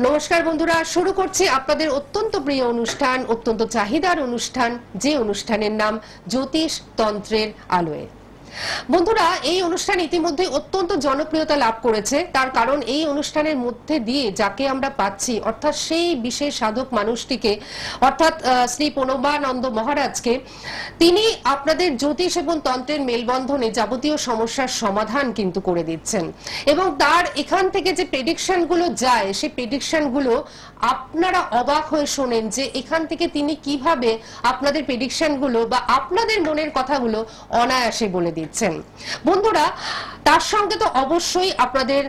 নমস্কার বন্ধুরা, শুরু করছি আপনাদের অত্যন্ত প্রিয় অনুষ্ঠান, অত্যন্ত চাহিদার অনুষ্ঠান, যে অনুষ্ঠানের নাম জ্যোতিষ তন্ত্রের আলোয়। বন্ধুরা, এই অনুষ্ঠান ইতিমধ্যে অত্যন্ত জনপ্রিয়তা লাভ করেছে। তার কারণ এই অনুষ্ঠানের মধ্যে দিয়ে যাকে আমরা পাচ্ছি, অর্থাৎ সেই বিশেষ সাধক মানুষটিকে, অর্থাৎ শ্রী প্রণবানন্দ মহারাজকে, তিনি আপনাদের জ্যোতিষ এবং তন্ত্রের মেলবন্ধনে যাবতীয় সমস্যার সমাধান কিন্তু করে দিচ্ছেন। এবং তার এখান থেকে যে প্রেডিকশন গুলো যায়, সেই প্রেডিকশন গুলো আপনারা অবাক হয়ে শোনেন যে এখান থেকে তিনি কিভাবে আপনাদের প্রেডিকশন গুলো বা আপনাদের মনের কথাগুলো অনায়াসে বলে দিচ্ছেন। বন্ধুরা, তার সঙ্গে তো অবশ্যই আপনাদের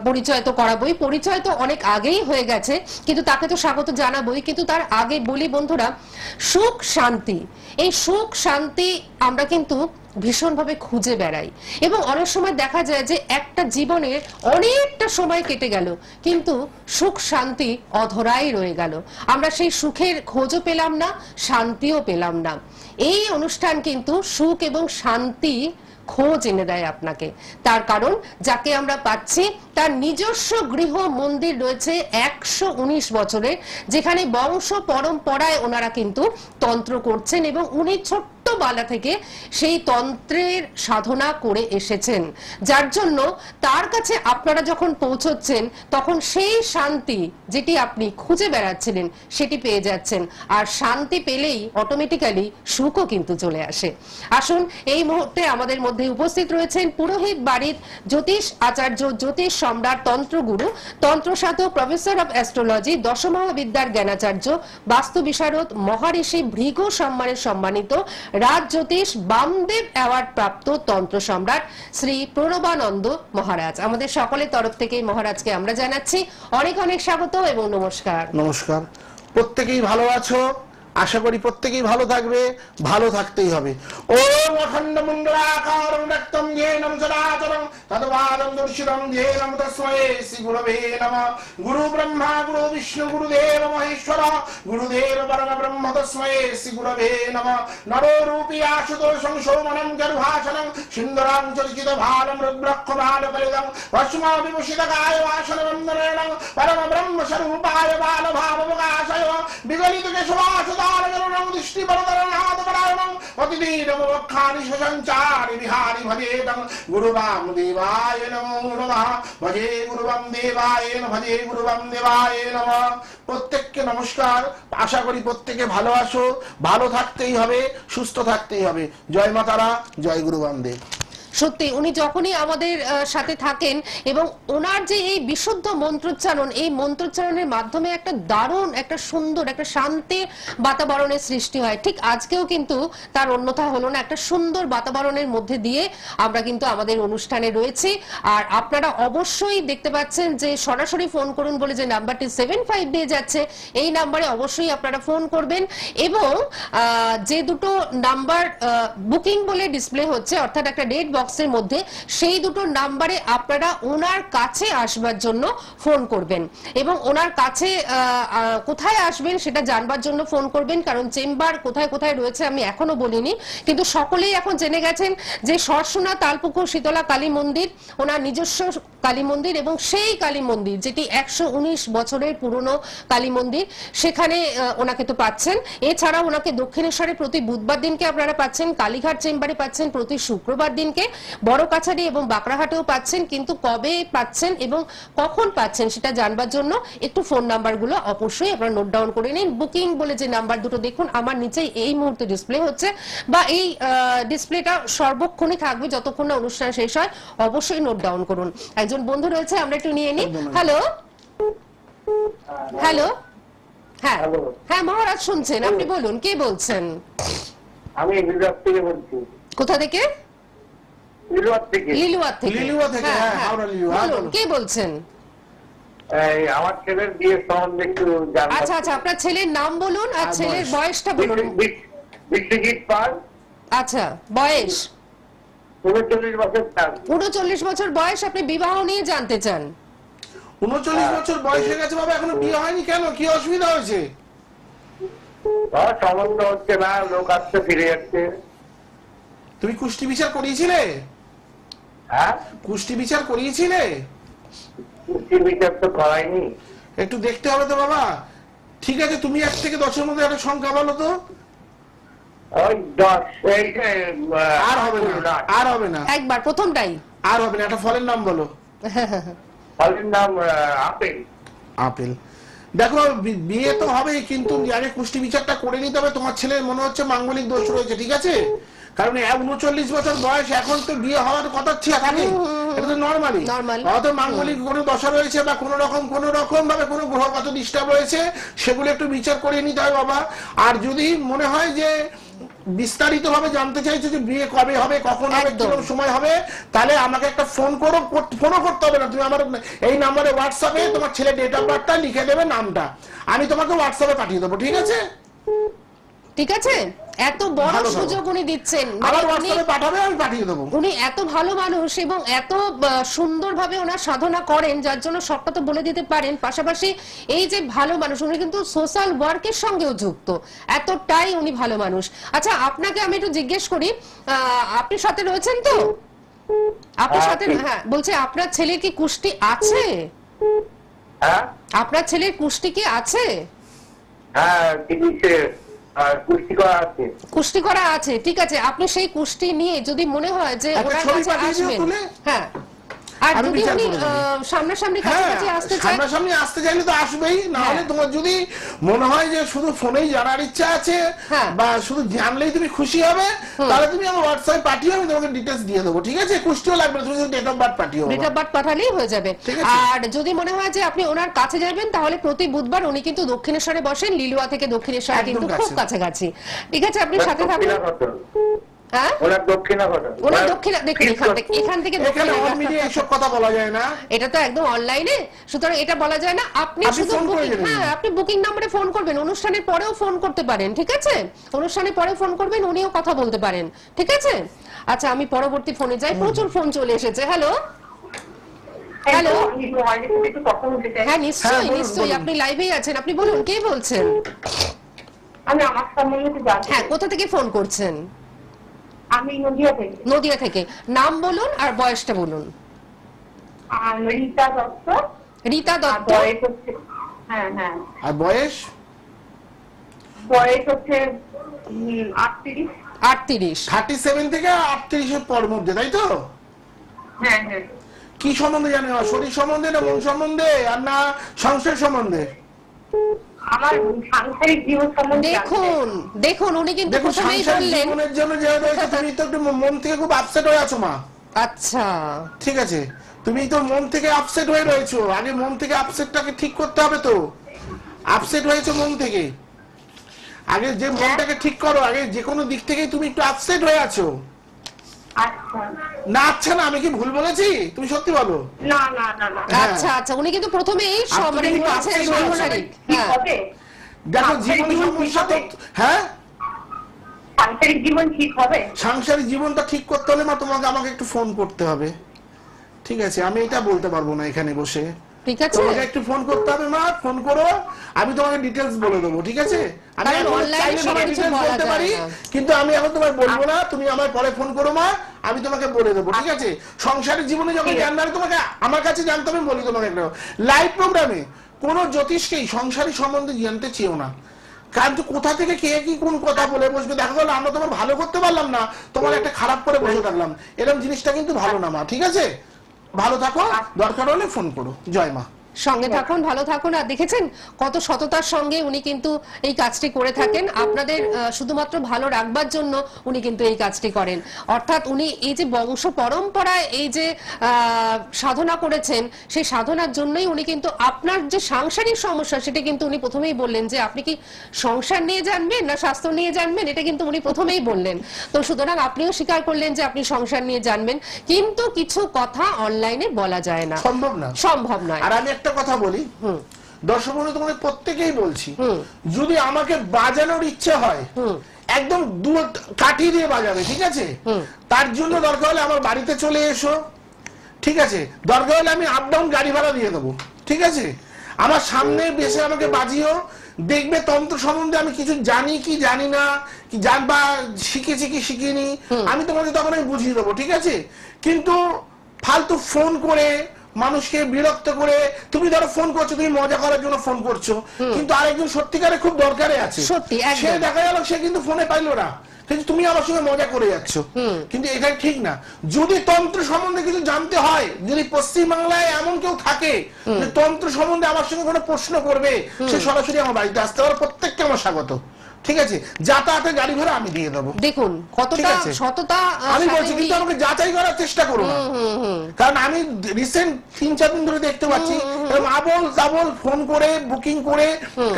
পরিচয় তো করাবোই, পরিচয় তো অনেক আগেই হয়ে গেছে, কিন্তু তাকে তো স্বাগত জানাবোই। কিন্তু তার আগে বলি বন্ধুরা, সুখ শান্তি, এই সুখ শান্তি আমরা কিন্তু ভীষণভাবে খুঁজে বেড়াই এবং অনেক সময় দেখা যায় যে একটা জীবনের অনেকটা সময় কেটে গেল কিন্তু সুখ শান্তি অধরাই রয়ে গেল, আমরা সেই সুখের খোঁজও পেলাম না, শান্তিও পেলাম না। এই অনুষ্ঠান কিন্তু সুখ এবং শান্তি খোঁজ এনে দেয় আপনাকে। তার কারণ যাকে আমরা পাচ্ছি তার নিজস্ব গৃহ মন্দির রয়েছে 119 বছরের, যেখানে বংশ পরম্পরায় ওনারা কিন্তু তন্ত্র করছেন এবং উনি ছোট্টবেলা থেকে সেই তন্ত্রের সাধনা করে এসেছেন, যার জন্য তার কাছে আপনারা যখন পৌঁছচ্ছেন তখন সেই শান্তি যেটি আপনি খুঁজে বেড়াচ্ছিলেন সেটি পেয়ে যাচ্ছেন। আর শান্তি পেলেই অটোমেটিক্যালি সুখও কিন্তু চলে আসে। আসুন, এই মুহূর্তে আমাদের মধ্যে উপস্থিত রয়েছেন পুরোহিত বাড়ির জ্যোতিষ আচার্য, জ্যোতিষ সম্রাট, তন্ত্রগুরু, তন্ত্রসাধক, প্রফেসর অফ অ্যাস্ট্রোলজি, দশমহাবিদ্যার জ্ঞানাচার্য, বাস্তু বিশারদ, মহারিষি ভৃগু সম্মানে সম্মানিত, রাজ জ্যোতিষ বামদেব অ্যাওয়ার্ড প্রাপ্ত তন্ত্র সম্রাট শ্রী প্রণবানন্দ মহারাজ। আমাদের সকলের তরফ থেকে মহারাজকে আমরা জানাচ্ছি অনেক অনেক স্বাগত এবং নমস্কার। নমস্কার। প্রত্যেকেই ভালো আছো, আশা করি প্রত্যেকেই ভালো থাকবে, ভালো থাকতেই হবে। ওম অখণ্ড মণ্ডলাকারং ব্যক্তং জ্ঞানং চরাচরং তদ্বাদং দর্শিতং জ্ঞানং তস্मै শ্রী গুরবে নমঃ। গুরু ব্রহ্মা গুরু বিষ্ণু গুরুদেব মহেশ্বর গুরুদেব পরমব্রহ্ম তস্मै শ্রী গুরবে নমঃ। নরো রূপী আশুতোষং সৌমনং গর্ভাসনং সুন্দরং চরিচিত ভালং রুদ্রক্ষ ভালপরিদং ভস্মা বিভূষিত কায় বাসন বন্দনেন পরম ব্রহ্ম স্বরূপায় বাল ভাব প্রকাশয় বিগলিত কেশবাস দৃষ্টি বরদরনাথ পরায়ণং প্রতিদিন বক্ষানি সঞ্চারি বিহারি ভজেদং গুরু বামদেবায় নমো নমঃ। ভজে গুরু বামদেবায় নমঃ, ভজে গুরু বামদেবায় নমঃ। প্রত্যেককে নমস্কার। আশা করি প্রত্যেকে ভালো আছো, ভালো থাকতেই হবে, সুস্থ থাকতেই হবে। জয় মাতারা, জয় গুরু বামদেব। সত্যি উনি যখনই আমাদের সাথে থাকেন এবং ওনার যে এই বিশুদ্ধ মন্ত্রোচ্চারণ, এই মন্ত্রোচ্চারণের মাধ্যমে একটা দারুণ, একটা সুন্দর, একটা শান্তির বাতাবরণের সৃষ্টি হয়। ঠিক আজকেও কিন্তু তার অন্যথা হলো না, একটা সুন্দর বাতাবরণের মধ্যে দিয়ে আমরা কিন্তু আমাদের অনুষ্ঠানে রয়েছি। আর আপনারা অবশ্যই দেখতে পাচ্ছেন যে সরাসরি ফোন করুন বলে যে নাম্বারটি 75 দিয়ে যাচ্ছে, এই নাম্বারে অবশ্যই আপনারা ফোন করবেন। এবং যে দুটো নাম্বার বুকিং বলে ডিসপ্লে হচ্ছে, অর্থাৎ একটা ডেট বক্সের মধ্যে, সেই দুটো নাম্বারে আপনারা ওনার কাছে আসবার জন্য ফোন করবেন এবং ওনার কাছে কোথায় আসবেন সেটা জানবার জন্য ফোন করবেন। কারণ চেম্বার কোথায় কোথায় রয়েছে আমি এখনো বলিনি, কিন্তু সকলেই এখন জেনে গেছেন যে সরসোনা তালপুকুর শীতলা কালী মন্দির ওনার নিজস্ব কালী মন্দির, এবং সেই কালী মন্দির যেটি 119 বছরের পুরনো কালী মন্দির, সেখানে ওনাকে তো পাচ্ছেন। এছাড়া ওনাকে দক্ষিণেশ্বরে প্রতি বুধবার দিনকে আপনারা পাচ্ছেন, কালীঘাট চেম্বারে পাচ্ছেন প্রতি শুক্রবার দিনকে, বড় কাছারি এবং বাঁকড়াহাটেও পাচ্ছেন। কিন্তু কবে পাচ্ছেন এবং কখন পাচ্ছেন সেটা জানবার জন্য একটু ফোন নাম্বারগুলো অবশ্যই আপনারা নোট ডাউন করে নিন। বুকিং বলে যে নাম্বার দুটো দেখুন আমার নিচে এই মুহূর্তে ডিসপ্লে হচ্ছে, বা এই ডিসপ্লেটা সর্বক্ষণই থাকবে যতক্ষণ না অনুষ্ঠান শেষ হয়, অবশ্যই নোট ডাউন করুন। একজন বন্ধু রয়েছে, আমরা একটু নিয়ে নিই। হ্যালো হ্যালো, হ্যাঁ হ্যাঁ মহারাজ শুনছেন, আপনি বলুন কে বলছেন? আমি লিলুয়া থেকে বলছি। কোথা থেকে? লিলুয়া থেকে। লিলুয়া থেকে। লিলুয়া থেকে, হ্যাঁ, হাওড়া লিলুয়া। বলুন কে বলছেন? এই আমার ছেলের বিয়ে সম্বন্ধে একটু জানতে। আচ্ছা আচ্ছা, আপনার ছেলের নাম বলুন আর ছেলের বয়সটা বলুন। বিশ্বজিৎ পাল। আচ্ছা, বয়স 39 বছর। 39 বছর বয়স। আপনি বিবাহ নিয়ে জানতে চান? 39 বছর বয়স হয়ে গেছে বাবা, এখনো বিয়ে হয়নি কেন? কি অসুবিধা হয়েছে? সম্বন্ধ হচ্ছে না, লোক আসতে ফিরে যাচ্ছে। তুমি কুষ্টি বিচার করিয়েছিলে? হ্যাঁ, কুষ্টি বিচার করিয়েছিলে? কুষ্টি বিচার তো করাইনি। একটু দেখতে হবে তো বাবা। ঠিক আছে, তুমি 1 থেকে 10-এর মধ্যে একটা সংখ্যা বলো তো। ওই 10, আর হবে না, আর হবে না, একবার প্রথমটাই। আর হবে না। একটা ফলের নাম বলো। ফলের নাম আপেল। আপেল। দেখো বিয়ে তো হবেই, কিন্তু আগে কুষ্টি বিচারটা করে নিতে হবে। তোমার ছেলের মনে হচ্ছে মাঙ্গলিক দোষ রয়েছে, ঠিক আছে? কারণ 39 বছর বয়স, এখন তো বিয়ে হওয়ার কথা থাকে, এটা তো নরমালি। হয়তো মাঙ্গলিক কোনো দশা রয়েছে বা কোনো রকম ভাবে কোনো গ্রহগত ডিস্টার্ব রয়েছে, সেগুলো একটু বিচার করে নিতে হয় বাবা। আর যদি মনে হয় যে বিস্তারিত ভাবে জানতে চাইছো যে বিয়ে কবে হবে, কখন হবে, কিরকম সময় হবে, তাহলে আমাকে একটা ফোনও করতে হবে না। তুমি আমার এই নাম্বারে হোয়াটসঅ্যাপে তোমার ছেলে ডেট অফ বার্থটা লিখে দেবে, নামটা আমি তোমাকে হোয়াটসঅ্যাপে পাঠিয়ে দেবো, ঠিক আছে? ঠিক আছে, এত বড় সুযোগ উনি দিচ্ছেন, আমার হোয়াটসঅ্যাপে পাঠাবে, আমি পাঠিয়ে দেবো। উনি এত ভালো মানুষ এবং এত সুন্দরভাবে ওনার সাধনা করেন, যার জন্য সবটা তো বলে দিতে পারেন। পাশাপাশি এই যে ভালো মানুষ, উনি কিন্তু সোশ্যাল ওয়ার্কের সঙ্গেও যুক্ত, এতটাই উনি ভালো মানুষ। আচ্ছা, আপনাকে আমি একটু জিজ্ঞেস করি, আপনি সাথে রয়েছেন তো? আপনার সাথে, হ্যাঁ, বলছে আপনার ছেলের কি কুষ্টি আছে? হ্যাঁ, আপনার ছেলের কুষ্টি কি আছে? হ্যাঁ, কুষ্টি করা আছে। কুষ্টি করা আছে, ঠিক আছে। আপনি সেই কুষ্টি নিয়ে যদি মনে হয় যে ওনার কাছে আসবেন, হ্যাঁ, আর যদি উনি সামনাসামনি কাছাকাছি আসতে চায়, সামনাসামনি আসতে চাইলে তো আসবেই। না হলে তোমার যদি মনে হয় যে শুধু ফোনেই জানার ইচ্ছা আছে বা শুধু জানলেই তুমি খুশি হবে, তাহলে তুমি আমার হোয়াটসঅ্যাপে পাঠিও, আমি তোমাকে ডিটেইলস দিয়ে দেবো, ঠিক আছে? কুষ্টিও লাগবে, তুমি শুধু ডেট অফ বার্থ পাঠিও, ডেট অফ বার্থ পাঠালেই হয়ে যাবে। আর যদি মনে হয় যে আপনি ওনার কাছে যাবেন, তাহলে প্রতি বুধবার উনি কিন্তু দক্ষিণেশ্বরে বসেন, লিলুয়া থেকে দক্ষিণেশ্বর কিন্তু খুব কাছাকাছি, ঠিক আছে? আপনি সাথে থাকুন। হ্যাঁ, ওনার দক্ষিণা দেখুন, এখান থেকে এসব কথা বলা যায় না, এটা তো একদম অনলাইনে, সুতরাং এটা বলা যায় না। আপনি শুধু আপনি বুকিং নম্বরে ফোন করবেন, অনুষ্ঠানের পরেও ফোন করতে পারেন, ঠিক আছে? অনুষ্ঠানের পরে ফোন করবেন, উনিও কথা বলতে পারেন, ঠিক আছে? আচ্ছা, আমি পরবর্তী ফোনে যাই, প্রচুর ফোন চলে এসেছে। হ্যালো হ্যালো, হ্যাঁ নিশ্চয়ই নিশ্চয়ই, আপনি লাইভেই আছেন, আপনি বলুন কে বলছেন? আমি আমার সম্বন্ধে জানতে, হ্যাঁ, কোথা থেকে ফোন করছেন? আমি নদিয়া থেকে। নদিয়া থেকে। নাম বলুন আর বয়সটা বলুন। রীতা দত্ত। রীতা দত্ত। বয়স হচ্ছে, হ্যাঁ হ্যাঁ, আর বয়স হচ্ছে 38। 37 থেকে 38 এর পর মধ্যে, তাই তো? হ্যাঁ হ্যাঁ। কি সম্বন্ধে জানেন? শরীর সম্বন্ধে না মন সম্বন্ধে আর না সংসার সম্বন্ধে? আমার সাংসারিক জীবন সম্বন্ধে। দেখুন দেখুন, উনি কিন্তু প্রথমেই বললেন জীবনের জন্য যে রয়েছে, তুমি তো একটু মন থেকে খুব আপসেট হয়ে আছো মা। আচ্ছা, ঠিক আছে, তুমি তো মন থেকে আপসেট হয়ে রয়েছো। আগে মন থেকে আপসেটটাকে ঠিক করতে হবে তো। আপসেট হয়েছো মন থেকে, আগে যে মনটাকে ঠিক করো। আগে যে কোনো দিক থেকেই তুমি একটু আপসেট হয়ে আছো। আচ্ছা না, আচ্ছা না, আমি কি ভুল বলেছি? তুমি সত্যি বলো। না না না না। আচ্ছা আচ্ছা, উনি কিন্তু প্রথমেই মানে বলছেন সাংসারিক। হ্যাঁ, দেখো জীবন সমস্যা তো, হ্যাঁ, সাংসারিক জীবন ঠিক হবে। সাংসারিক জীবনটা ঠিক করতে হলে মা তোমাকে আমাকে একটু ফোন করতে হবে, ঠিক আছে? আমি এটা বলতে পারবো না এখানে বসে, ঠিক আছে? তোমাকে একটু ফোন করতে হবে মা। ফোন করো, আমি তোমাকে ডিটেইলস বলে দেবো, ঠিক আছে? আমি অনলাইনে সব ডিটেইলস বলতে পারি, কিন্তু আমি এখন তোমায় বলবো না। তুমি আমার পরে ফোন করো মা, আমি তোমাকে বলে দেবো, ঠিক আছে? সংসারের জীবনে যখন জানবে তোমাকে আমার কাছে জানতে হবে, বলি তোমাকে একটা লাইভ প্রোগ্রামে কোন জ্যোতিষকেই সংসারী সম্বন্ধে জানতে চেও না। কারণ কোথা থেকে কে কি কোন কথা বলে বসবে, দেখা গেল আমরা তোমার ভালো করতে পারলাম না, তোমার একটা খারাপ করে বসে থাকলাম, এরকম জিনিসটা কিন্তু ভালো না মা, ঠিক আছে? ভালো থাকো, দরকার হলে ফোন করো। জয় মা। সঙ্গে থাকুন, ভালো থাকুন। আর দেখেছেন কত সততার সঙ্গে উনি কিন্তু এই কাজটি করে থাকেন, আপনাদের শুধুমাত্র ভালো রাখবার জন্য উনি কিন্তু এই কাজটি করেন। অর্থাৎ উনি এই যে বংশ পরম্পরায় এই যে সাধনা করেছেন, সেই সাধনার জন্যই উনি কিন্তু আপনার যে সাংসারিক সমস্যা, সেটা কিন্তু উনি প্রথমেই বললেন যে আপনি কি সংসার নিয়ে জানবেন না স্বাস্থ্য নিয়ে জানবেন, এটা কিন্তু উনি প্রথমেই বললেন। তো সুতরাং আপনিও স্বীকার করলেন যে আপনি সংসার নিয়ে জানবেন, কিন্তু কিছু কথা অনলাইনে বলা যায় না, সম্ভব নয়। আর আমি একটা কথা বলি, দর্শক বন্ধু তোমাদের প্রত্যেকেই বলছি, যদি আমাকে বাজানোর ইচ্ছে হয় একদম কাঠি দিয়ে বাজাবে, ঠিক আছে? তার জন্য দরকার হলে আমার বাড়িতে চলে এসো, ঠিক আছে? দরকার হলে আমি আপ ডাউন গাড়ি ভাড়া দিয়ে দেবো, ঠিক আছে? আমার সামনে বেশি আমাকে বাজিও, দেখবে তন্ত্র সম্বন্ধে আমি কিছু জানি কি জানি না, কি জানবা শিখেছি কি শিখিনি, আমি তোমাকে তখন আমি বুঝিয়ে দেবো, ঠিক আছে? কিন্তু ফালতু ফোন করে মানুষকে বিরক্ত করে তুমি ধরো ফোন করছো, তুমি মজা করার জন্য ফোন করছো, কিন্তু আরেকজন সত্যিকারে খুব দরকারে আছে, সত্যি, একদম। সে দেখা গেল সে কিন্তু ফোনে পাইলো না, কিন্তু তুমি আমার সঙ্গে মজা করে যাচ্ছ, কিন্তু এটা ঠিক না। যদি তন্ত্র সম্বন্ধে কিছু জানতে হয়, যদি পশ্চিমবাংলায় এমন কেউ থাকে যে তন্ত্র সম্বন্ধে আমার সঙ্গে কোনো প্রশ্ন করবে, সে সরাসরি আমার বাড়িতে আসতে পারে, প্রত্যেককে আমার স্বাগত, ঠিক আছে? যাতায়াতের গাড়ি ভাড়া আমি দিয়ে দেবো। দেখুন কতটা ঠিক আছে? সততা আমি সাথে বলছি, কিন্তু আমাকে যাচাই করার চেষ্টা করো না, কারণ আমি রিসেন্ট 3-4 দিন ধরে দেখতে পাচ্ছি এরকম আবল তাবল ফোন করে বুকিং করে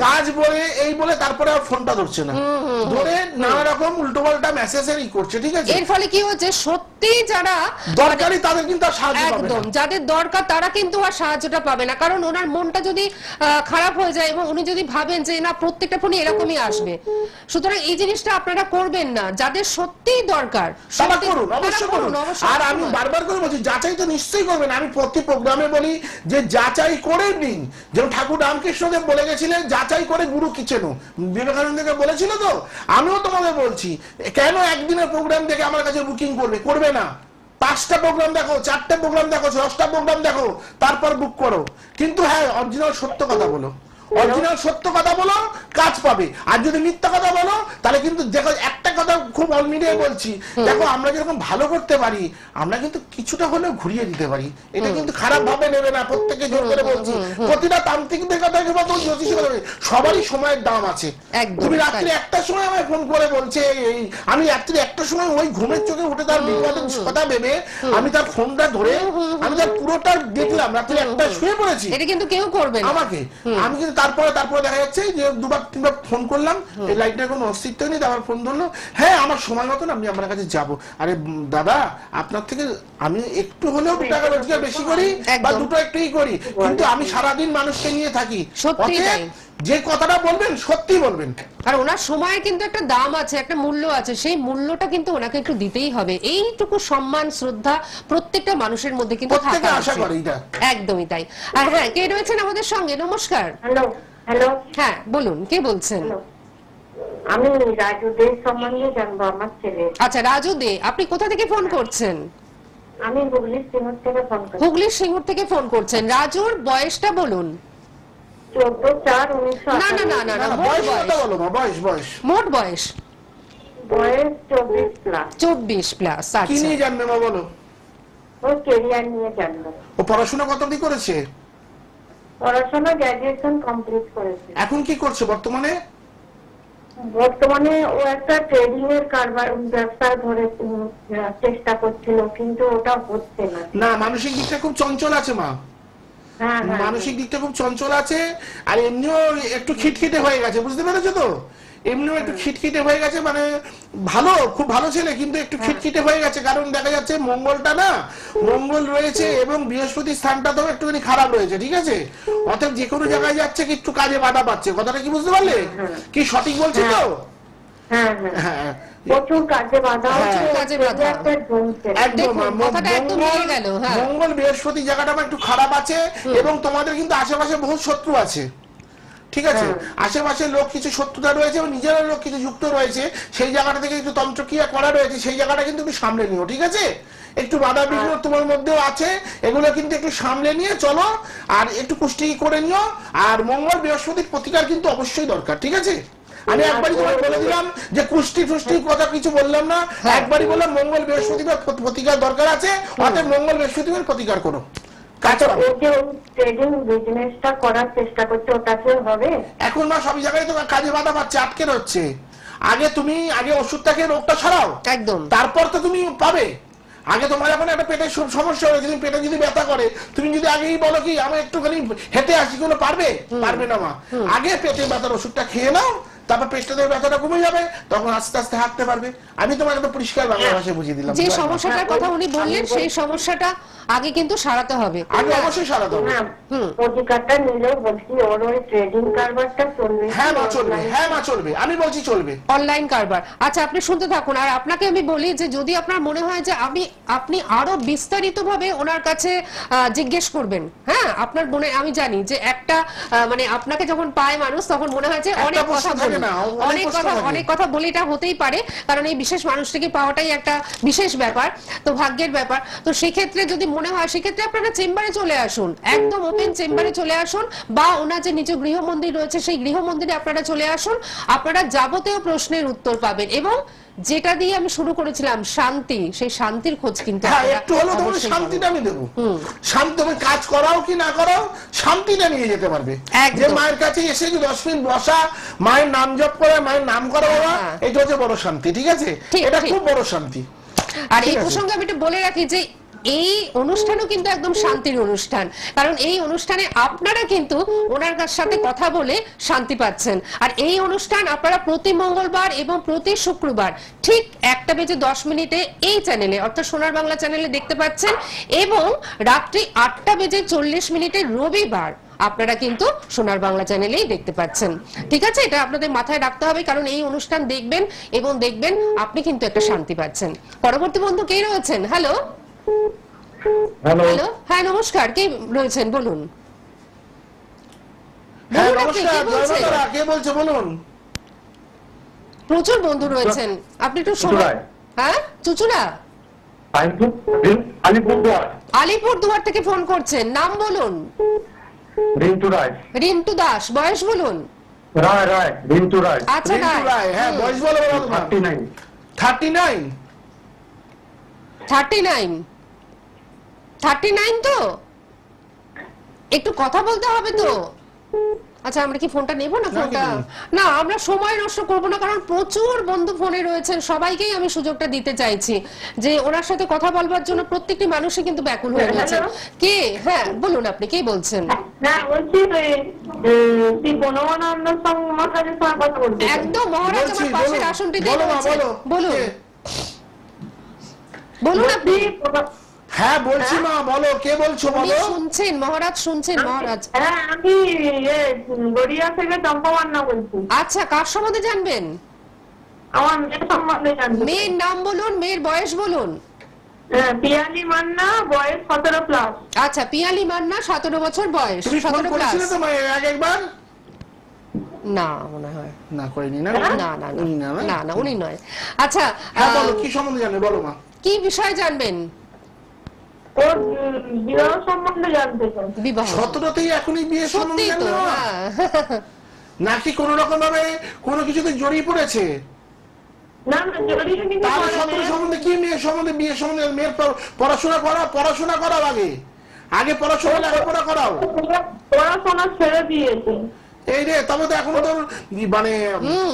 কাজ বলে এই বলে তারপরে আর ফোনটা ধরছে না, ধরে নানা রকম উল্টোপাল্টা মেসেজেরই করছে, ঠিক আছে? এর ফলে কি হচ্ছে, সত্যি যারা দরকারি তাদের কিন্তু আর সাহায্য পাবে একদম না। যাদের দরকার তারা কিন্তু আর সাহায্যটা পাবে না, কারণ ওনার মনটা যদি খারাপ হয়ে যায় এবং উনি যদি ভাবেন যে না প্রত্যেকটা ফোনে এরকমই আসবে, সুতরাং এই জিনিসটা আপনারা করবেন না। যাদের সত্যিই দরকার তারা সত্যি- করুন, তারা অবশ্যই করুন। অবশ্যই আর আমি করুন। বারবার করে বলছি, যাচাই তো নিশ্চয়ই করবেন। আমি প্রতি প্রোগ্রামে বলি যে যাচাই করে নিন, যেমন ঠাকুর রামকৃষ্ণদেব বলে গেছিলেন যাচাই করে গুরু কিচেনো, বিবেকানন্দকে বলেছিল তো। আমিও তোমাদের বলছি, কেন একদিনের প্রোগ্রাম দেখে আমার কাছে বুকিং করবে না? 5টা প্রোগ্রাম দেখো, 4টে প্রোগ্রাম দেখো, 10টা প্রোগ্রাম দেখো, তারপর বুক করো। কিন্তু হ্যাঁ, অরিজিনাল সত্য কথা বলো, অরিজিনাল সত্য কথা বলো, কাজ পাবে। আর যদি মিথ্যা কথা বলো তাহলে কিন্তু দেখো, একটা কথা খুব অল মিডিয়ায় বলছি, দেখো আমরা যেরকম ভালো করতে পারি, আমরা কিন্তু কিছুটা হলেও ঘুরিয়ে দিতে পারি। এটা কিন্তু খারাপ ভাবে নেবে না, প্রত্যেকে জোর করে বলছি। প্রতিটা তান্ত্রিকদের কথা কিংবা তোমার জ্যোতিষী কথা, সবারই সময়ের দাম আছে। একদম, তুমি রাত্রি তাই। 1টার সময় আমায় ফোন করে বলছে আমি রাত্রি 1টার সময় ওই ঘুমের চোখে উঠে তার বিপদের কথা ভেবে আমি তার ফোনটা ধরে আমি তার পুরোটা দেখলাম, রাত্রি 1টায় শুয়ে পড়েছি। এটা কিন্তু কেউ করবে না। আমাকে আমি কিন্তু তারপরে দেখা যাচ্ছে যে 2-3বার ফোন করলাম, এই লাইনটার কোনো অস্তিত্ব নেই, আমার ফোন ধরলো, হ্যাঁ আমার সময় মতন আমি আপনার কাছে যাব। আরে দাদা, আপনার থেকে আমি একটু হলেও টাকা রোজগার বেশি করি বা একদম। দুটো একটুই করি, কিন্তু আমি সারাদিন মানুষকে নিয়ে থাকি। সত্যি অতএব তাই। যে কথাটা বলবেন সত্যি বলবেন। আর ওনার সময়ের কিন্তু একটা দাম আছে, একটা মূল্য আছে, সেই মূল্যটা কিন্তু ওনাকে একটু দিতেই হবে। এইটুকু সম্মান শ্রদ্ধা প্রত্যেকটা মানুষের মধ্যে কিন্তু প্রত্যেকে থাকা আশা উচিত। করে এটা। একদমই তাই। আর হ্যাঁ, কে রয়েছেন আমাদের সঙ্গে? নমস্কার। হ্যালো হ্যালো হ্যাঁ বলুন, কে বলছেন? হ্যালো, আমি রাজু দেব সম্বন্ধে জানবো, আমার ছেলে। আচ্ছা রাজু দে, আপনি কোথা থেকে ফোন করছেন? আমি হুগলি সিঙ্গুর থেকে ফোন করি। হুগলির সিঙ্গুর থেকে ফোন করছেন। রাজুর বয়সটা বলুন। 14/4/1998। না না না না না, মোট বয়স বয়স। কথা বলো মা, বয়স মোট বয়স বয়স 24+। 24+। কি আচ্ছা নিয়ে জানবে মা বলো? ওর কেরিয়ার নিয়ে জানবো। ও পড়াশোনা কতটি করেছে? পড়াশোনা গ্র্যাজুয়েশন কমপ্লিট করেছে। এখন কি করছে বর্তমানে? বর্তমানে ও একটা ট্রেডিং এর কারবার ব্যবসা ধরে চেষ্টা করছিল, কিন্তু ওটা হচ্ছে না। না, মানসিক দিকটা খুব চঞ্চল আছে মা, হ্যাঁ হ্যাঁ, মানসিক দিকটা খুব চঞ্চল আছে। আর এমনিও একটু খিটখিটে হয়ে গেছে, বুঝতে পেরেছো তো? এমনিও একটু খিটখিটে হয়ে গেছে, মানে ভালো, খুব ভালো ছেলে, কিন্তু একটু খিটখিটে হয়ে গেছে, কারণ দেখা যাচ্ছে মঙ্গলটা না, মঙ্গল রয়েছে এবং বৃহস্পতি স্থানটা তো একটুখানি খারাপ রয়েছে, ঠিক আছে? অর্থাৎ যে কোনো জায়গায় যাচ্ছে কি একটু কাজে বাধা পাচ্ছে। কথাটা কি বুঝতে পারলে? কি সঠিক বলছি তো? হ্যাঁ হ্যাঁ, হ্যাঁ, প্রচুর কাজে বাধা হচ্ছে, প্রচুর কাজে বাধা। career-টা জমছে না। একদম দেখুন, কথাটা একদম মিলে গেল, হ্যাঁ। মঙ্গল বৃহস্পতি জায়গাটা একটু খারাপ আছে, এবং তোমাদের কিন্তু আশেপাশে বহু শত্রু আছে, ঠিক আছে? আশেপাশে লোক কিছু শত্রুতা রয়েছে এবং নিজেরা লোক কিছু যুক্ত রয়েছে, সেই জায়গাটা থেকে একটু তন্ত্রক্রিয়া করা রয়েছে, সেই জায়গাটা কিন্তু একটু সামলে নিও, ঠিক আছে? একটু বাধা বিঘ্ন তোমার মধ্যেও আছে, এগুলো কিন্তু একটু সামলে নিয়ে চলো, আর একটু পুষ্টি করে নিও। আর মঙ্গল বৃহস্পতির প্রতিকার কিন্তু অবশ্যই দরকার, ঠিক আছে? আমি একবারই তোমাকে বলে দিলাম যে কুষ্টি টুষ্টির কথা কিছু বললাম না, একবারই বললাম মঙ্গল বৃহস্পতিবার প্রতিকার দরকার আছে, অতএব মঙ্গল বৃহস্পতিবার প্রতিকার করো, কাজ আচ্ছা, পাবে। ও যে ট্রেডিং বিজনেসটা করার চেষ্টা করছে, ওটা কি হবে? এখন না সব জায়গায় তো কাজে বাধা পাচ্ছে, আটকে রচ্ছে। আগে ওষুধটা খেয়ে রোগটা সারাও, একদম। তারপর তো তুমি পাবে। আগে তোমার এখন একটা পেটের সমস্যা হয়েছে, তুমি পেটে যদি ব্যথা করে, তুমি যদি আগেই বলো কি আমি একটুখানি হেঁটে আসি, কোনো পারবে না মা। আগে পেটে ব্যথার ওষুধটা খেয়ে নাও, তারপর পেটটা ব্যথাটা কমে যাবে, তখন আস্তে আস্তে হাঁটতে পারবে। আমি তোমাকে তো পরিষ্কার বাংলা ভাষায় বুঝিয়ে দিলাম। যে সমস্যাটার কথা উনি বললেন, সেই সমস্যাটা আগে কিন্তু সারাতে হবে। আগে অবশ্যই সারাতে হবে। না, প্রতিকারটা নিলেও বলছি ওর ওই ট্রেডিং কারবারটা চলবে। হ্যাঁ মা চলবে, হ্যাঁ মা চলবে, আমি বলছি চলবে। অনলাইন কারবার। আচ্ছা আপনি শুনতে থাকুন। আর আপনাকে আমি বলি যে যদি আপনার মনে হয় যে আপনি আরো বিস্তারিতভাবে ওনার কাছে জিজ্ঞেস করবেন, হ্যাঁ আপনার মনে, আমি জানি যে একটা মানে আপনাকে যখন পায় মানুষ তখন মনে হয় যে অনেক কথা বলবো, না, অনেক কথা বলে এটা হতেই পারে, কারণ এই বিশেষ মানুষটিকে পাওয়াটাই একটা বিশেষ ব্যাপার, তো ভাগ্যের ব্যাপার। তো সেক্ষেত্রে যদি মনে হয় সেক্ষেত্রে আপনারা চেম্বারে চলে আসুন, একদম ওপেন চেম্বারে চলে আসুন, বা ওনার যে নিজ গৃহ মন্দির রয়েছে সেই গৃহ মন্দিরে আপনারা চলে আসুন, আপনারা যাবতীয় প্রশ্নের উত্তর পাবেন। এবং যেটা দিয়ে আমি শুরু করেছিলাম শান্তি, সেই শান্তির খোঁজ কিন্তু একটু হলো তোমার শান্তিটা আমি দেবো। শান্তি, তুমি কাজ করাও কি না করাও শান্তিটা নিয়ে যেতে পারবে। যে মায়ের কাছে এসে 10 মিনিট বসা, মায়ের নাম জপ করে, মায়ের নাম করা, বাবা এটা হচ্ছে বড় শান্তি। ঠিক আছে, এটা খুব বড় শান্তি। আর এই প্রসঙ্গে আমি একটু বলে রাখি যে এই অনুষ্ঠানও কিন্তু একদম শান্তির অনুষ্ঠান, কারণ এই অনুষ্ঠানে আপনারা কিন্তু ওনার সাথে কথা বলে শান্তি পাচ্ছেন। আর এই অনুষ্ঠান আপনারা প্রতি মঙ্গলবার এবং প্রতি শুক্রবার ঠিক 1:10 এই চ্যানেলে, অর্থাৎ সোনার বাংলা চ্যানেলে দেখতে পাচ্ছেন, এবং রাত্রি 8:40 রবিবার আপনারা কিন্তু সোনার বাংলা চ্যানেলেই দেখতে পাচ্ছেন। ঠিক আছে, এটা আপনাদের মাথায় রাখতে হবে, কারণ এই অনুষ্ঠান দেখবেন এবং দেখবেন আপনি কিন্তু একটা শান্তি পাচ্ছেন। পরবর্তী বন্ধু কে রয়েছেন? হ্যালো হ্যালো, হ্যাঁ নমস্কার, কে রয়েছেন বলুন? হ্যাঁ নমস্কার, কে বলছে বলুন? প্রচুর বন্ধু রয়েছেন, আপনি একটু শুনুন। হ্যাঁ, চুচুড়া, আলিপুরদুয়ার থেকে ফোন করছেন, নাম বলুন? রিন্টু রায়। রিন্টু দাস, বয়স বলুন? রায়, রিন্টু রায়। আচ্ছা রায়, হ্যাঁ বয়স বলো। 39 তো একটু কথা বলতে হবে তো। আচ্ছা, আমরা কি ফোনটা নেব না? ফোনটা না, আমরা সময় নষ্ট করব না, কারণ প্রচুর বন্ধু ফোনে রয়েছেন, সবাইকেই আমি সুযোগটা দিতে চাইছি যে ওনার সাথে কথা বলবার জন্য প্রত্যেকটি মানুষই কিন্তু ব্যাকুল হয়ে রয়েছে। কে? হ্যাঁ বলুন, আপনি কে বলছেন? হ্যাঁ বলছি, বনমানন্দ মহারাজের সঙ্গে কথা বলতে। একদম, মহারাজ আমার পাশের আসনটিতে রয়েছে। বলুন বলুন আপনি। হ্যাঁ বলছি মা, বলো কে বলছো বলো। শুনছেন মহারাজ, শুনছেন মহারাজ? হ্যাঁ, আমি গড়িয়া থেকে চম্পা মান্না বলছি। আচ্ছা, কার সম্বন্ধে জানবেন? আমার মেয়ের সম্বন্ধে জানবো। মেয়ের নাম বলুন, মেয়ের বয়স বলুন। পিয়ালি মান্না, বয়স 17+। আচ্ছা, পিয়ালি মান্না, 17 বছর বয়স। তুমি ফোন 17+। করেছিলে তো মায়ের একবার? না মনে হয় না করিনি। না না না না না, উনি নয়। আচ্ছা, হ্যাঁ বলো কি সম্বন্ধে জানো, বলো মা। কি বিষয় জানবেন? ওর বিবাহ সম্বন্ধে জানতে চাই। বিবাহ 17তেই এখনই বিয়ে সম্বন্ধে সত্যি তো, জানবে মা? নাকি কোন রকম ভাবে কোনো কিছুতে জড়িয়ে পড়েছে? না না, জড়িয়ে কিন্তু তাহলে 17 সম্বন্ধে কি, মেয়ের সম্বন্ধে, বিয়ে সম্বন্ধে? মেয়ের পড়াশোনা করাও, আগে পড়াশোনা লেখাপড়া করাও। পড়াশোনা ছেড়ে দিয়েছে। এই রে, তবে তো এখনো তোর মানে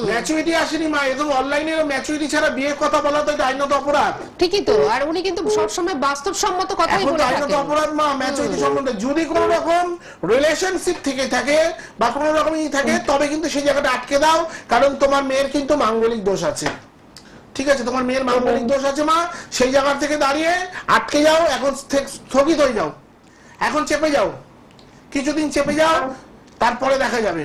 ম্যাচুরিটি আসেনি মা। এরকম অনলাইনে ম্যাচুরিটি ছাড়া বিয়ের কথা বলা তো আইনত অপরাধ। ঠিকই তো, আর উনি কিন্তু সবসময় বাস্তবসম্মত কথাই এখন বলে আইনত থাকেন। অপরাধ মা ম্যাচুরিটি সম্বন্ধে। যদি কোনো রকম রিলেশনশিপ থেকে থাকে বা কোনো রকম থাকে, তবে কিন্তু সেই জায়গাটা আটকে দাও, কারণ তোমার মেয়ের কিন্তু মাঙ্গলিক দোষ আছে। ঠিক আছে, তোমার মেয়ের মাঙ্গলিক দোষ আছে মা, সেই জায়গা থেকে দাঁড়িয়ে আটকে যাও। এখন স্থগিত হয়ে যাও, এখন চেপে যাও, কিছুদিন চেপে যাও, তারপরে দেখা যাবে।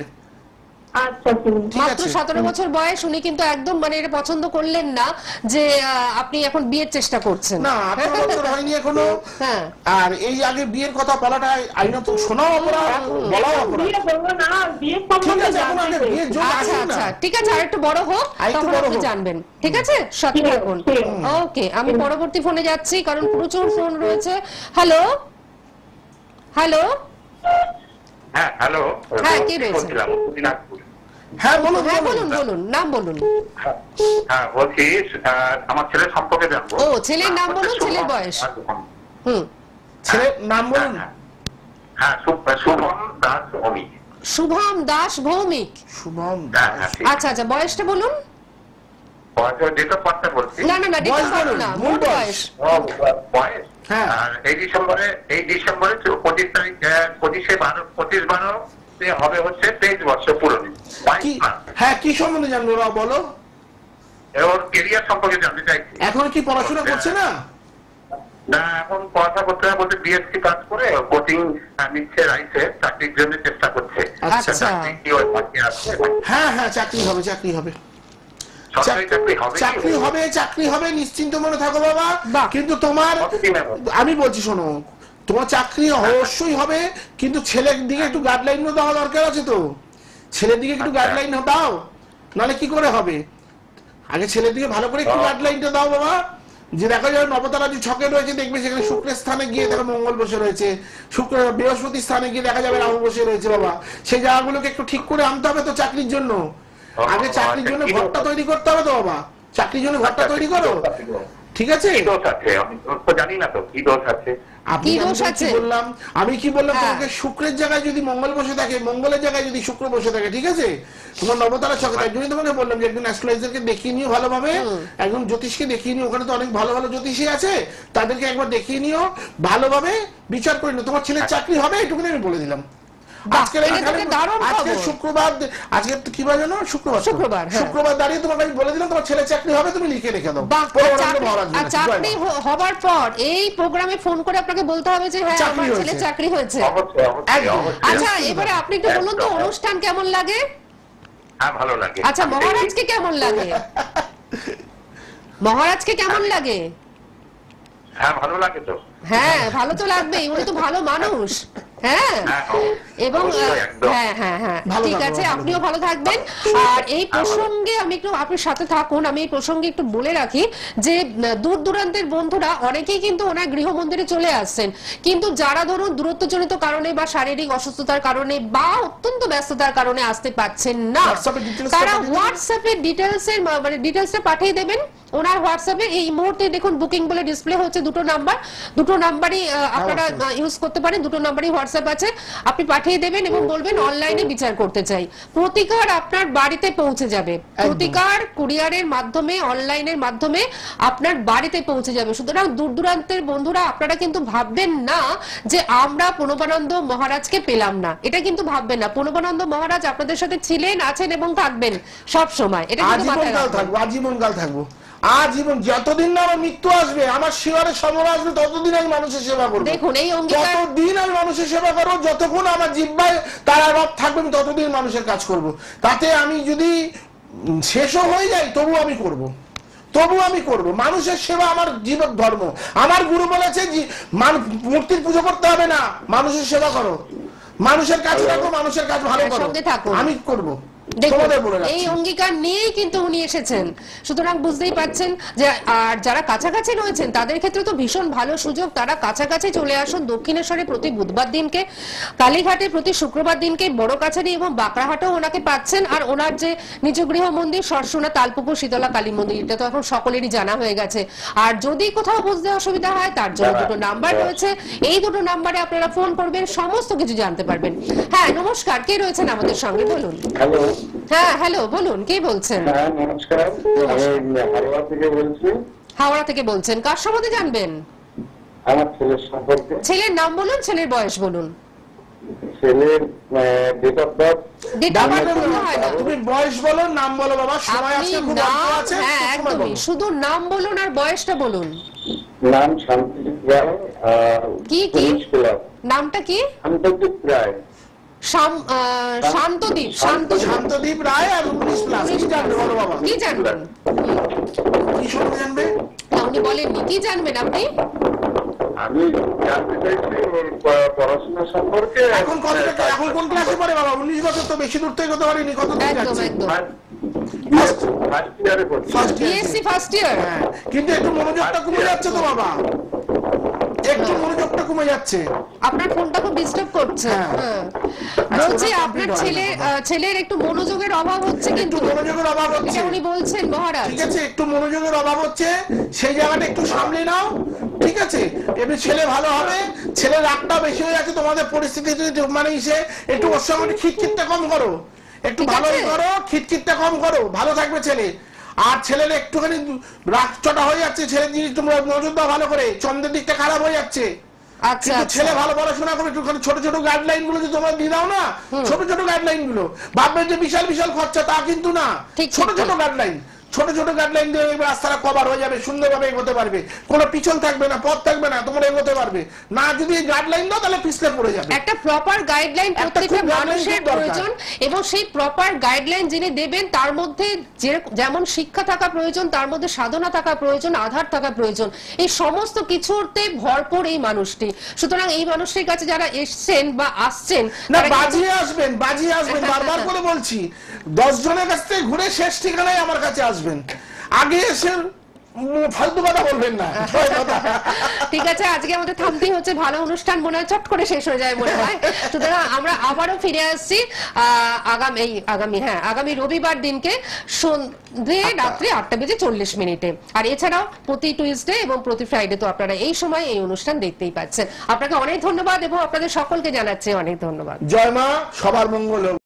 আচ্ছা, মাত্র 17 বছর বয়স, উনি কিন্তু একদম মানে এটা পছন্দ করলেন না যে আপনি এখন বিয়ের চেষ্টা করছেন। না, 18 বছর হয়নি এখনো। হ্যাঁ, আর এই আগে বিয়ের কথা বলাটা আইনত শোনাও অপরাধ, বলাও অপরাধ। বিয়ে করবো না, বিয়ে ঠিক সম্বন্ধে আছে, এখন আগে জানতে বিয়ের যোগ আচ্ছা আসুক না। আচ্ছা, ঠিক আছে, আর একটু বড় হোক, আরেকটু তখন বড় আপনি হোক। জানবেন। ঠিক আছে, সাথে থাকুন। ওকে, আমি পরবর্তী ফোনে যাচ্ছি, কারণ প্রচুর ফোন রয়েছে। হ্যালো হ্যালো, হ্যাঁ হ্যালো, হ্যাঁ, কে রয়েছে? হ্যাঁ বলুন, হ্যাঁ বলুন। বলুন বলুন, নাম বলুন। হ্যাঁ বলছি, আমার ছেলের সম্পর্কে জানবো। ও, ছেলের নাম বলুন, ছেলের বয়স। হুম, ছেলের নাম বলুন। হ্যাঁ, শুভম দাস ভৌমিক। শুভম দাস ভৌমিক। শুভম হ্যাঁ, দাস। ঠিক। আচ্ছা আচ্ছা, বয়সটা বলুন। ডেট অফ বার্থটা বলছি। না না না, ডেট বয়স অফ বার্থ বলুন, না, মূল মোট বয়স। বয়স। বয়স। হ্যাঁ। আর এই ডিসেম্বরে 25 তারিখ, 25/12 হবে হচ্ছে 23 বছর পুরনো। কি, হ্যাঁ কি সম্বন্ধে জানবো ওরা বলো। ওর কেরিয়ার সম্পর্কে জানতে চাইছি। এখন কি পড়াশোনা করছে না? না, এখন পড়াশোনা করতে না, বলতে বিএসসি পাস করে কোচিং নিচ্ছে, রাইসে চাকরির জন্য চেষ্টা করছে। আচ্ছা। চাকরি কি ওর বাকি আছে? হ্যাঁ হ্যাঁ, চাকরি হবে, চাকরি হবে, সরকারি চাকরি হবে। চাকরি হবে, চাকরি হবে, নিশ্চিন্ত মনে থাকো বাবা। বাহ। কিন্তু তোমার, কতদিনের মধ্যে? আমি বলছি শোনো, তোমার চাকরি অবশ্যই হবে, কিন্তু ছেলের দিকে একটু গাইডলাইন দেওয়া দরকার আছে তো। ছেলের দিকে একটু গাইডলাইন দাও, নাহলে কি করে হবে? আগে ছেলেটিকে ভালো করে একটু গাইডলাইনটা দাও বাবা, যে দেখা যায় নবতারা যে ছকে রয়েছে দেখবে সেখানে শুক্রের স্থানে গিয়ে দেখো মঙ্গল বসে রয়েছে, শুক্র বৃহস্পতি স্থানে গিয়ে দেখা যাবে রাহু বসে রয়েছে বাবা। সেই জায়গাগুলোকে একটু ঠিক করে আনতে হবে তো চাকরির জন্য। আগে চাকরির জন্য ঘরটা তৈরি করতে হবে তো বাবা, চাকরির জন্য ঘরটা তৈরি করো, ঠিক আছে? আমি তো জানি না তো কি দোষ আছে। আমি কি বললাম তোমাকে, শুক্রের জায়গায় যদি মঙ্গল বসে থাকে, মঙ্গলের জায়গায় যদি শুক্র বসে থাকে, ঠিক আছে, তোমার নবতারা ছকে, তার জন্য তোমাকে বললাম যে একজন অ্যাস্ট্রোলজারকে দেখিয়ে নিও ভালোভাবে, একজন জ্যোতিষকে দেখিয়ে নিও, ওখানে তো অনেক ভালো ভালো জ্যোতিষী আছে, তাদেরকে একবার দেখিয়ে নিও ভালোভাবে, বিচার করে নিও, তোমার ছেলের চাকরি হবে, এটুকুনি আমি বলে দিলাম। আজকে শুক্রবার, আজকে কি বার জানো? শুক্রবার দাঁড়িয়ে তোমাকে আমি বলে দিলাম তোমার ছেলে চাকরি হবে, তুমি লিখে রেখে দাও। চাকরি হবার পর এই প্রোগ্রামে ফোন করে আপনাকে বলতে হবে যে হ্যাঁ আমার ছেলে চাকরি হয়েছে। আচ্ছা, এবারে আপনি একটু বলুন তো অনুষ্ঠান কেমন লাগে? হ্যাঁ, ভালো লাগে। আচ্ছা, মহারাজকে কেমন লাগে? মহারাজকে কেমন লাগে? হ্যাঁ, ভালো লাগে তো। হ্যাঁ, ভালো তো লাগবেই, উনি তো ভালো মানুষ। হ্যাঁ, এবং হ্যাঁ হ্যাঁ হ্যাঁ ঠিক আছে, আপনিও ভালো থাকবেন। আর এই প্রসঙ্গে আমি একটু আপনার সাথে থাকুন, আমি এই প্রসঙ্গে একটু বলে রাখি যে দূর দূরান্তের বন্ধুরা অনেকেই কিন্তু ওনার গৃহ মন্দিরে চলে আসছেন, কিন্তু যারা ধরুন দূরত্বজনিত কারণে বা শারীরিক অসুস্থতার কারণে বা অত্যন্ত ব্যস্ততার কারণে আসতে পারছেন না, তারা হোয়াটসঅ্যাপে ডিটেলসটা পাঠিয়ে দেবেন ওনার হোয়াটসঅ্যাপে। এই মুহূর্তে দেখুন বুকিং বলে ডিসপ্লে হচ্ছে দুটো নাম্বারই আপনারা ইউজ করতে পারেন, দুটো নাম্বারই হোয়াটসঅ্যাপ আছে, আপনি পাঠিয়ে দেবেন এবং বলবেন অনলাইনে বিচার করতে চাই। প্রতিকার আপনার বাড়িতে পৌঁছে যাবে, প্রতিকার কুরিয়ারের মাধ্যমে, অনলাইনের মাধ্যমে আপনার বাড়িতে পৌঁছে যাবে। সুতরাং দূর দূরান্তের বন্ধুরা আপনারা কিন্তু ভাববেন না যে আমরা প্রণবানন্দ মহারাজকে পেলাম না, এটা কিন্তু ভাববেন না। প্রণবানন্দ মহারাজ আপনাদের সাথে ছিলেন, আছেন এবং থাকবেন সব সময়, এটা কিন্তু মাথায় রাখবেন। আজীবনকাল থাকবো, আজীবন, যতদিন না আমার মৃত্যু আসবে, আমার শিবারের সময় আসবে, ততদিন আমি মানুষের সেবা করবো। দেখুন এই অঙ্গীকার, ততদিন আমি মানুষের সেবা করবো, যতক্ষণ আমার জিহ্বায় তার রব থাকবে আমি ততদিন মানুষের কাজ করব। তাতে আমি যদি শেষও হয়ে যাই তবু আমি করব। মানুষের সেবা আমার জীবন ধর্ম। আমার গুরু বলেছে মূর্তির পুজো করতে হবে না, মানুষের সেবা করো, মানুষের কাজ রাখো, মানুষের কাজ ভালো করো, আমি করবো। এই অঙ্গীকার নিয়েই কিন্তু উনি এসেছেন। সুতরাং বুঝতেই পারছেন যে আর যারা কাছাকাছি রয়েছেন তাদের ক্ষেত্রে তো ভীষণ ভালো সুযোগ, তারা কাছাকাছি চলে আসুন। দক্ষিণেশ্বরে প্রতি বুধবার দিনকে, কালীঘাটে প্রতি শুক্রবার দিনকে, বড় কাছারি এবং বাঁকড়াহাটেও ওনাকে পাচ্ছেন। আর ওনার যে নিজ গৃহ মন্দির সরসোনা তালপুকুর শীতলা কালী মন্দির, এটা তো এখন সকলেরই জানা হয়ে গেছে। আর যদি কোথাও বুঝতে অসুবিধা হয় তার জন্য দুটো নাম্বার রয়েছে, এই দুটো নাম্বারে আপনারা ফোন করবেন, সমস্ত কিছু জানতে পারবেন। হ্যাঁ, নমস্কার, কে রয়েছেন আমাদের সঙ্গে বলুন? হ্যাঁ, হ্যালো, বলুন, কে বলছেন? নমস্কার, আমি হাওড়া থেকে বলছি। হাওড়া থেকে বলছেন, কার সম্বন্ধে জানবেন? আমার ছেলের সম্পর্কে। ছেলের নাম বলুন, ছেলের বয়স বলুন। ছেলের ডেট অফ বার্থ। তুমি বয়স বলো, নাম বলো বাবা, সময় আছে, খুব অল্প আছে। হ্যাঁ, একদমই, শুধু নাম বলুন আর বয়সটা বলুন। নাম শান্তদীপ রায়। কি নামটা কি? শান্তদীপ রায়। শান্তদীপ রায় আর 19+। কি জানবে বলো বাবা? কি জানবেন? কি শুনে জানবে? উনি বলেননি, কি জানবেন আপনি? আমি জানতে চাইছি পড়াশোনা সম্পর্কে। এখন কোন ক্লাসে পড়ে বাবা? 19 বছর তো বেশি দূর থেকে করতে পারিনি, কত দূর যাচ্ছে? ফার্স্ট ইয়ারে পড়ছি। BSc first year. কিন্তু একটু মনোযোগটা কমে যাচ্ছে তো বাবা, একটু মনোযোগটা কমে যাচ্ছে। আপনার ফোনটা খুব ডিস্টার্ব করছে। বলছি আপনার ছেলের একটু মনোযোগের অভাব হচ্ছে, কিন্তু মনোযোগের অভাব হচ্ছে, উনি বলছেন মহারাজ। ঠিক আছে, একটু মনোযোগের অভাব হচ্ছে, সেই জায়গাটা একটু সামলে নাও, ঠিক আছে? এমনি ছেলে ভালো হবে, ছেলের রাগটা বেশি হয়ে যাচ্ছে তোমাদের পরিস্থিতি, মানে একটু ওর সঙ্গে খিটখিটটা কম করো, একটু ভালোই করো, খিটখিটটা কম করো, ভালো থাকবে ছেলে। আর ছেলের একটুখানি রাগচটা হয়ে যাচ্ছে, ছেলের জিনিস তোমরা নজর দাও ভালো করে, চন্দ্রের দিকটা খারাপ হয়ে যাচ্ছে। আচ্ছা, ছেলে ভালো পড়াশোনা করে একটুখানি ছোট ছোট গাইডলাইন গুলো যে তোমরা দিয়ে দাও না, ছোট ছোট গাইডলাইন গুলো, ভাববেন যে বিশাল বিশাল খরচা, তা কিন্তু না, ছোট ছোট গাইডলাইন ছোট ছোট গাইডলাইন দিয়ে এই রাস্তাটা কভার হয়ে যাবে, সুন্দরভাবে এগোতে পারবে, কোনো পিছল থাকবে না, পথ থাকবে না, তোমরা এগোতে পারবে না। যদি গাইডলাইন দাও তাহলে পিছলে পড়ে যাবে। একটা প্রপার গাইডলাইন একটা প্রত্যেকটা খুব guideline মানুষের খুব দরকার। প্রয়োজন, এবং সেই প্রপার গাইডলাইন যিনি দেবেন তার মধ্যে যেমন শিক্ষা থাকা প্রয়োজন, তার মধ্যে সাধনা থাকা প্রয়োজন, আধার থাকা প্রয়োজন, এই সমস্ত কিছুতে ভরপুর এই মানুষটি। সুতরাং এই মানুষটির কাছে যারা এসছেন বা আসছেন না, তারা কিন্তু- বাজিয়ে আসবেন, বাজিয়ে আসবেন, বারবার করে বলছি, 10 জনের কাছ থেকে ঘুরে শেষ ঠিকানায় আমার কাছে আসবেন। আগে এসে ফালতু কথা বলবেন না। ঠিক আছে, আজকে আমাদের থামতেই হচ্ছে, ভালো অনুষ্ঠান মনে হয় চট করে শেষ হয়ে যায় মনে হয়। সুতরাং আমরা আবারও ফিরে আসছি আগামী রবিবার দিনকে সন্ধ্যে রাত্রে 8:40 আর এছাড়াও প্রতি টুইসডে এবং প্রতি ফ্রাইডে তো আপনারা এই সময় এই অনুষ্ঠান দেখতেই পাচ্ছেন। আপনাকে অনেক ধন্যবাদ এবং আপনাদের সকলকে জানাচ্ছি অনেক ধন্যবাদ। জয় মা, সবার মঙ্গল হোক।